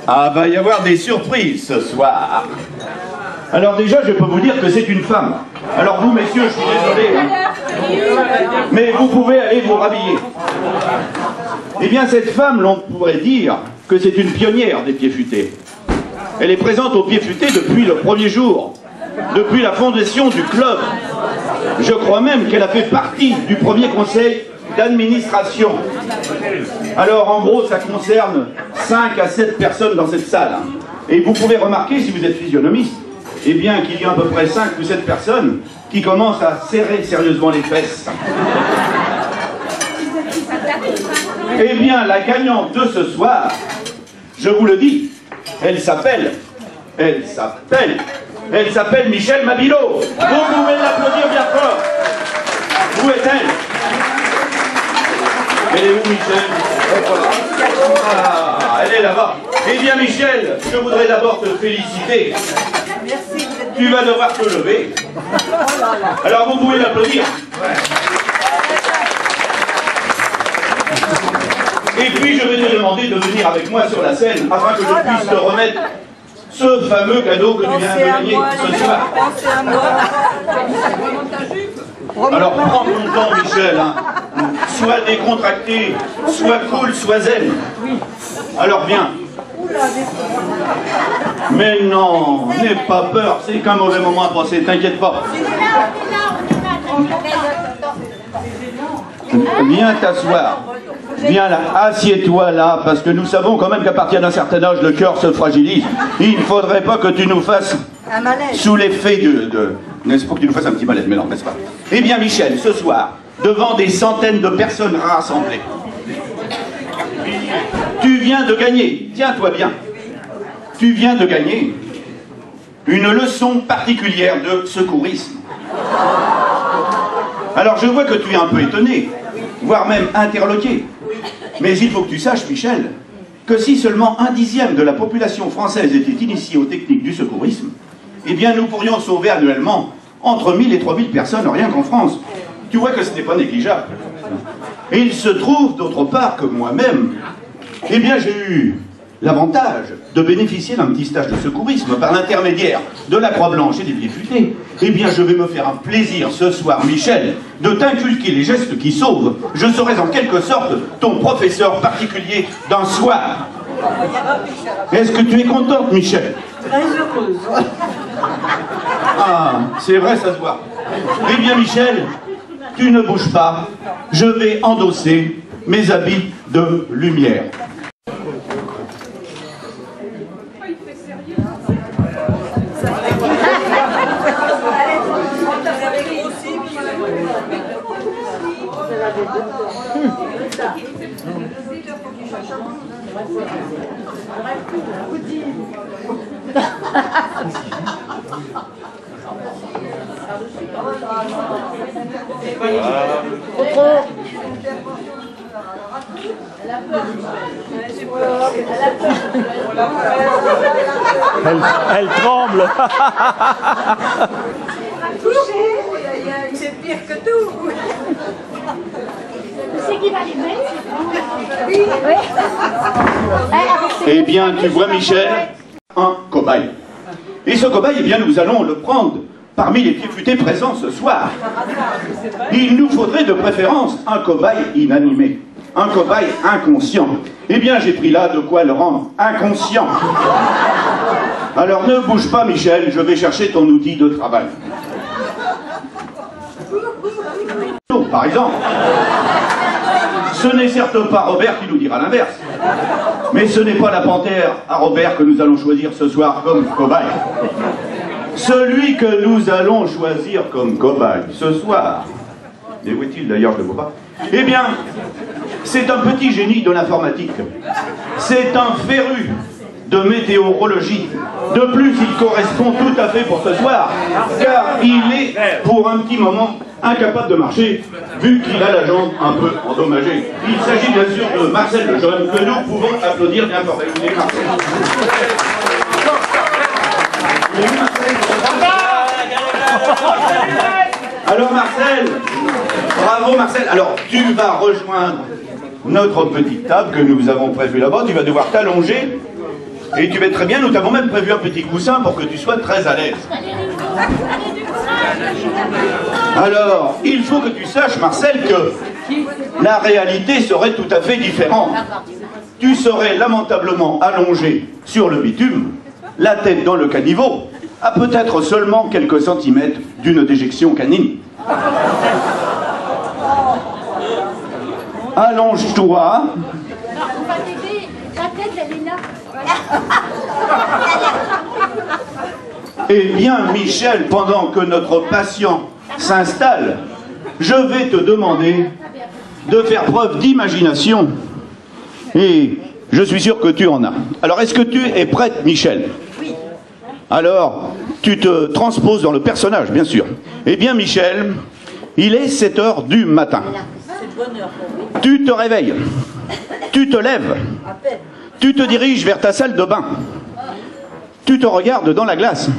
Ah, va y avoir des surprises ce soir. Alors déjà, je peux vous dire que c'est une femme. Alors vous, messieurs, je suis désolé, hein, mais vous pouvez aller vous rhabiller. Eh bien, cette femme, l'on pourrait dire que c'est une pionnière des pieds futés. Elle est présente aux pieds futés depuis le premier jour, depuis la fondation du club. Je crois même qu'elle a fait partie du premier conseil d'administration. Alors, en gros, ça concerne 5 à 7 personnes dans cette salle. Et vous pouvez remarquer, si vous êtes physionomiste, eh bien, qu'il y a à peu près 5 ou 7 personnes qui commencent à serrer sérieusement les fesses. Eh bien, la gagnante de ce soir, je vous le dis, elle s'appelle Michel Mabilot. Vous pouvez l'applaudir bien fort. Où est-elle? Elle est où, Michel? Ah, elle est là-bas. Eh bien, Michel, je voudrais d'abord te féliciter. Merci. Tu vas devoir te lever. Alors, vous pouvez l'applaudir. Et puis, je vais te demander de venir avec moi sur la scène afin que je puisse te remettre ce fameux cadeau que tu viens de gagner ce soir. Pensez à moi. Alors, prends ton temps, Michel. Hein. Soit décontracté, soit cool, soit zen. Alors, viens. Mais non, n'aie pas peur, c'est qu'un mauvais moment à passer, t'inquiète pas. Viens t'asseoir. Viens là, assieds-toi là, parce que nous savons quand même qu'à partir d'un certain âge, le cœur se fragilise. Il ne faudrait pas que tu nous fasses sous l'effet n'est-ce pas que tu nous fasses un petit malaise, mais non, n'est-ce pas? Eh bien, Michel, ce soir, devant des centaines de personnes rassemblées, tu viens de gagner, tiens-toi bien, tu viens de gagner une leçon particulière de secourisme. Alors, je vois que tu es un peu étonné, voire même interloqué. Mais il faut que tu saches, Michel, que si seulement 1/10 de la population française était initiée aux techniques du secourisme, eh bien nous pourrions sauver annuellement entre 1000 et 3000 personnes, rien qu'en France. Tu vois que ce n'est pas négligeable. Et il se trouve, d'autre part, que moi-même, eh bien j'ai eu l'avantage de bénéficier d'un petit stage de secourisme par l'intermédiaire de la Croix-Blanche et des Pieds Futés. Eh bien, je vais me faire un plaisir ce soir, Michel, de t'inculquer les gestes qui sauvent. Je serai en quelque sorte ton professeur particulier d'un soir. Est-ce que tu es contente, Michel? Très heureuse. Ah, c'est vrai, ça se voit. Eh bien, Michel, tu ne bouges pas. Je vais endosser mes habits de lumière. Elle tremble. C'est pire que tout. C'est qui va les mettre? Oui. Eh bien, tu vois, Michel, un cobaye. Et ce cobaye, eh bien, nous allons le prendre parmi les pieds futés présents ce soir. Il nous faudrait de préférence un cobaye inanimé, un cobaye inconscient. Eh bien, j'ai pris là de quoi le rendre inconscient. Alors, ne bouge pas, Michel, je vais chercher ton outil de travail. Par exemple. Ce n'est certes pas Robert qui nous dira l'inverse. Mais ce n'est pas la panthère à Robert que nous allons choisir ce soir comme cobaye. Celui que nous allons choisir comme cobaye ce soir, et où est-il d'ailleurs, je ne le vois pas, eh bien, c'est un petit génie de l'informatique. C'est un féru de météorologie. De plus, il correspond tout à fait pour ce soir, car il est, pour un petit moment, incapable de marcher, vu qu'il a la jambe un peu endommagée. Il s'agit bien sûr de Marcel Lejeune, que nous pouvons applaudir bien fort. Écoutez, Marcel. Alors Marcel, bravo Marcel. Alors tu vas rejoindre notre petite table que nous avons prévue là-bas. Tu vas devoir t'allonger. Et tu vas très bien, nous t'avons même prévu un petit coussin pour que tu sois très à l'aise. Alors, il faut que tu saches, Marcel, que la réalité serait tout à fait différente. Tu serais lamentablement allongé sur le bitume, la tête dans le caniveau, à peut-être seulement quelques centimètres d'une déjection canine. Allonge-toi. On va t'aider. La tête, elle est là. Eh bien, Michel, pendant que notre patient s'installe, je vais te demander de faire preuve d'imagination. Et je suis sûr que tu en as. Alors, est-ce que tu es prête, Michel? Oui. Alors, tu te transposes dans le personnage, bien sûr. Eh bien, Michel, il est 7 heures du matin. C'est de bonne heure pour vous. Tu te réveilles. Tu te lèves. À peine. Tu te diriges vers ta salle de bain. Tu te regardes dans la glace.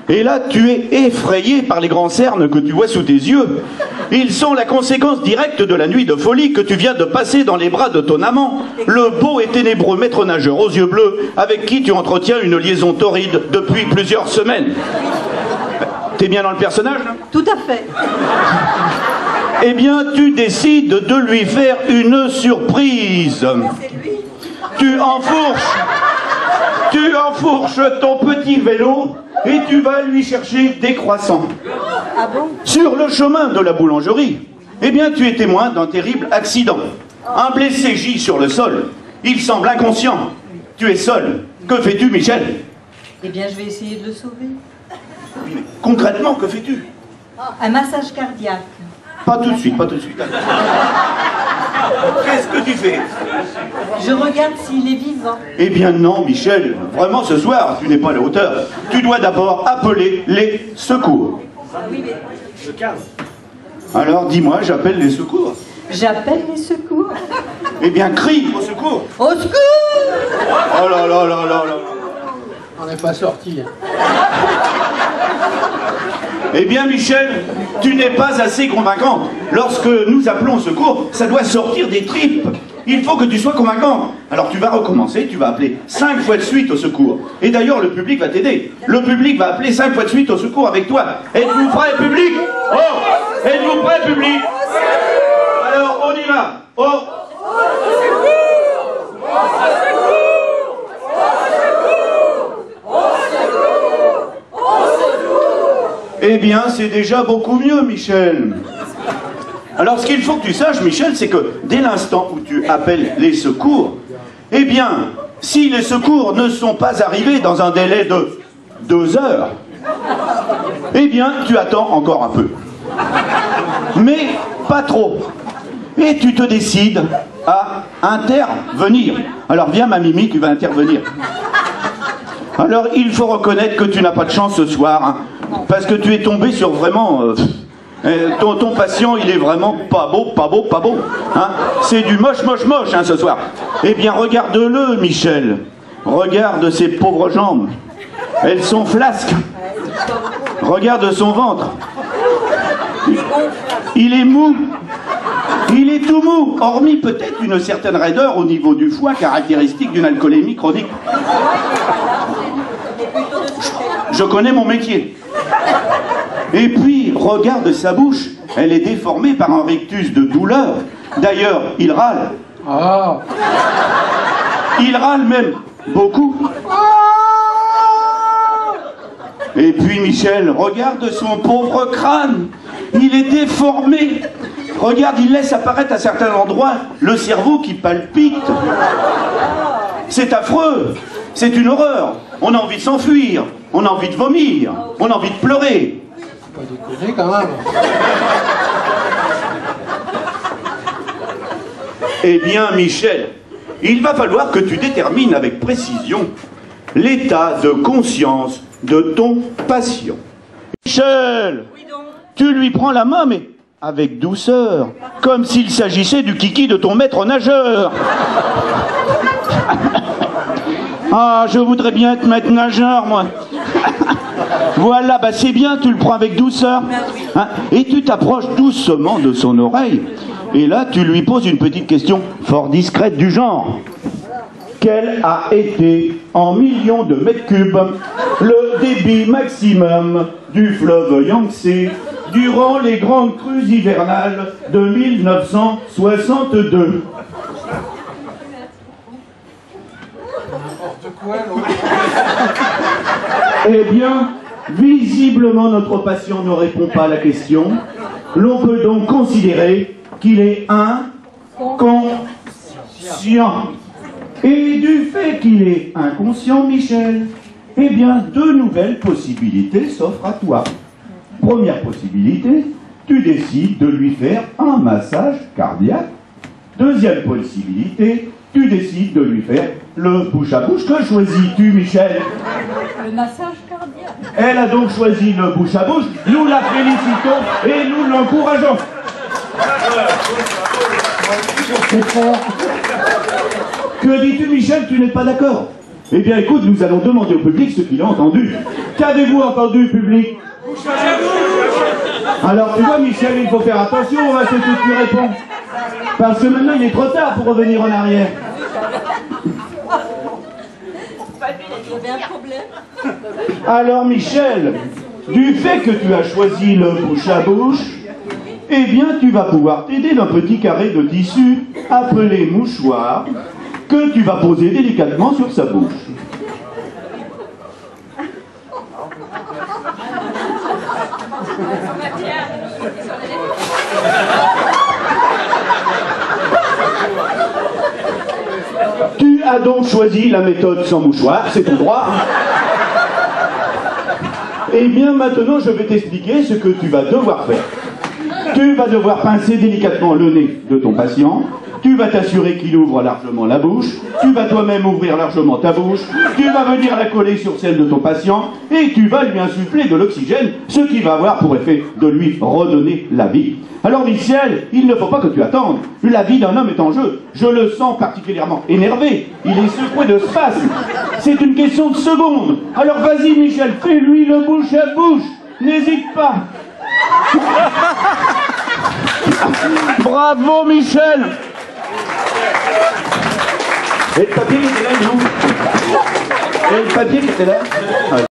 Et là, tu es effrayé par les grands cernes que tu vois sous tes yeux. Ils sont la conséquence directe de la nuit de folie que tu viens de passer dans les bras de ton amant, le beau et ténébreux maître nageur aux yeux bleus, avec qui tu entretiens une liaison torride depuis plusieurs semaines. T'es bien dans le personnage, là? Tout à fait. Eh bien, tu décides de lui faire une surprise. C'est lui. Tu enfourches ton petit vélo et tu vas lui chercher des croissants. Ah bon? Sur le chemin de la boulangerie, eh bien, tu es témoin d'un terrible accident. Un blessé gît sur le sol. Il semble inconscient. Tu es seul. Que fais-tu, Michel? Eh bien, je vais essayer de le sauver. Oui, mais concrètement, que fais-tu? Un massage cardiaque. Pas tout de suite, pas tout de suite. Qu'est-ce que tu fais? Je regarde s'il est vivant. Eh bien non, Michel, vraiment ce soir, tu n'es pas à la hauteur. Tu dois d'abord appeler les secours. Oui, mais... Alors dis-moi, j'appelle les secours. J'appelle les secours. Eh bien, crie au secours. Au secours! Oh là là là là là. On n'est pas sorti. Eh bien, Michel, tu n'es pas assez convaincante. Lorsque nous appelons au secours, ça doit sortir des tripes. Il faut que tu sois convaincante. Alors tu vas recommencer, tu vas appeler 5 fois de suite au secours. Et d'ailleurs, le public va t'aider. Le public va appeler 5 fois de suite au secours avec toi. Êtes-vous prêts, public? Oh! Êtes-vous prêts, public? Alors, on y va. Oh! Eh bien, c'est déjà beaucoup mieux, Michel. Alors, ce qu'il faut que tu saches, Michel, c'est que dès l'instant où tu appelles les secours, eh bien, si les secours ne sont pas arrivés dans un délai de 2 heures, eh bien, tu attends encore un peu. Mais pas trop. Et tu te décides à intervenir. Alors, viens, ma Mimi, tu vas intervenir. Alors, il faut reconnaître que tu n'as pas de chance ce soir, hein, parce que tu es tombé sur vraiment... ton patient, il est vraiment pas beau, pas beau, pas beau. Hein. C'est du moche, moche, moche, hein, ce soir. Eh bien, regarde-le, Michel. Regarde ses pauvres jambes. Elles sont flasques. Regarde son ventre. Il est mou. Il est tout mou, hormis peut-être une certaine raideur au niveau du foie, caractéristique d'une alcoolémie chronique. Je connais mon métier. Et puis, regarde sa bouche. Elle est déformée par un rictus de douleur. D'ailleurs, il râle. Ah. Il râle même beaucoup. Et puis, Michel, regarde son pauvre crâne. Il est déformé. Regarde, il laisse apparaître à certains endroits le cerveau qui palpite. C'est affreux. C'est une horreur. On a envie de s'enfuir. On a envie de vomir. On a envie de pleurer. Pas déconner quand même. Eh bien, Michel, il va falloir que tu détermines avec précision l'état de conscience de ton patient. Michel, tu lui prends la main, mais avec douceur, comme s'il s'agissait du kiki de ton maître nageur. Ah, je voudrais bien être maître nageur, moi. Voilà, bah c'est bien, tu le prends avec douceur. Hein, et tu t'approches doucement de son oreille. Et là, tu lui poses une petite question fort discrète du genre. Quel a été, en millions de mètres cubes, le débit maximum du fleuve Yangtze durant les grandes crues hivernales de 1962? N'importe quoi, l'autre. Eh bien, visiblement notre patient ne répond pas à la question. L'on peut donc considérer qu'il est inconscient. Et du fait qu'il est inconscient, Michel, eh bien, deux nouvelles possibilités s'offrent à toi. Première possibilité, tu décides de lui faire un massage cardiaque. Deuxième possibilité, tu décides de lui faire le bouche à bouche. Que choisis-tu, Michel? Le massage cardiaque. Elle a donc choisi le bouche à bouche. Nous la félicitons et nous l'encourageons. Que dis-tu, Michel? Tu n'es pas d'accord? Eh bien, écoute, nous allons demander au public ce qu'il a entendu. Qu'avez-vous entendu, public? Alors, tu vois, Michel, il faut faire attention à ce que tu réponds. Parce que maintenant, il est trop tard pour revenir en arrière. Alors, Michel, du fait que tu as choisi le bouche à bouche, eh bien, tu vas pouvoir t'aider d'un petit carré de tissu appelé mouchoir que tu vas poser délicatement sur sa bouche. Tu as donc choisi la méthode sans mouchoir, c'est ton droit. Eh bien, maintenant, je vais t'expliquer ce que tu vas devoir faire. Tu vas devoir pincer délicatement le nez de ton patient. Tu vas t'assurer qu'il ouvre largement la bouche. Tu vas toi-même ouvrir largement ta bouche. Tu vas venir la coller sur celle de ton patient. Et tu vas lui insuffler de l'oxygène, ce qui va avoir pour effet de lui redonner la vie. Alors, Michel, il ne faut pas que tu attendes. La vie d'un homme est en jeu. Je le sens particulièrement énervé. Il est secoué de spasmes. C'est une question de secondes. Alors, vas-y, Michel, fais-lui le bouche à bouche. N'hésite pas. Bravo, Michel. Et le papier qui était là, il est où? Et le papier qui était là?